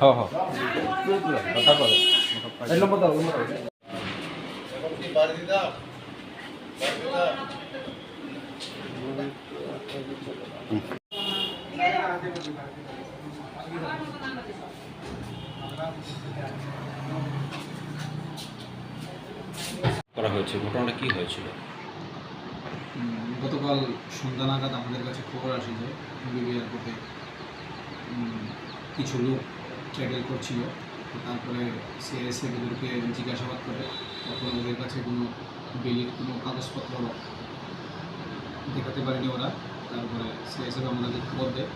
হ্যাঁ হ্যাঁ কথা বলে এই নম্বর দাও করা হয়েছে, ঘটনাটা কি হয়েছিল? গতকাল সন্ধ্যা নাগাদ আমাদের কাছে খবর আসে যে বিবি এয়ারপোর্টে কিছু লোক ট্র্যাভেল করছিল। তারপরে সিআইএসএফ ওদেরকে জিজ্ঞাসাবাদ করে, তখন ওদের কাছে কোনো বিলির কোনো কাগজপত্র দেখাতে পারেনি ওরা। তারপরে সিআইএসএফ আমাদেরকে খবর দেয়,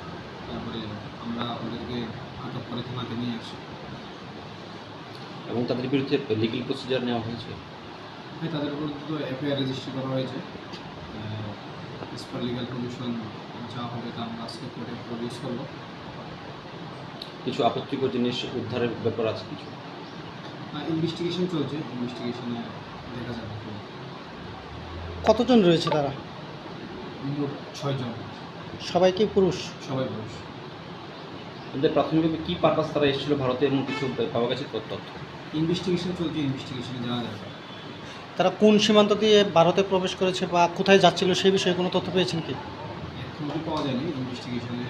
তারপরে আমরা ওদেরকে আটক করে থানাতে নিয়ে আসি। এবং তাদের বিরুদ্ধে লিগ্যাল প্রসিজার নেওয়া হয়েছে? হ্যাঁ, তাদের বিরুদ্ধে তো এফআইআর রেজিস্টার করা হয়েছে। এস পার লিগাল প্রভিশন যা হবে তা আমরা আজকে কোর্টে প্রডিউস করবো। কিছু আপত্তিকর জিনিস উদ্ধারের ব্যাপার আছে কিছু? ইনভেস্টিগেশন চলছে, ইনভেস্টিগেশনে দেখা যাবে। কতজন রয়েছে তারা? মোট 6 জন, সবাই কি পুরুষ? সবাই পুরুষ। তাদের প্রাথমিকভাবে কী পারপাস তারা এসেছিল ভারতে, এবং কিছু পাওয়া গেছে তথ্য? ইনভেস্টিগেশন চলছে, ইনভেস্টিগেশনে জানা যাবে। তারা কোন সীমান্ত দিয়ে ভারতে প্রবেশ করেছে বা কোথায় যাচ্ছিল সেই বিষয়ে কোনো তথ্য পেয়েছেন কি? এখনও পাওয়া যায়নি, ইনভেস্টিগেশনে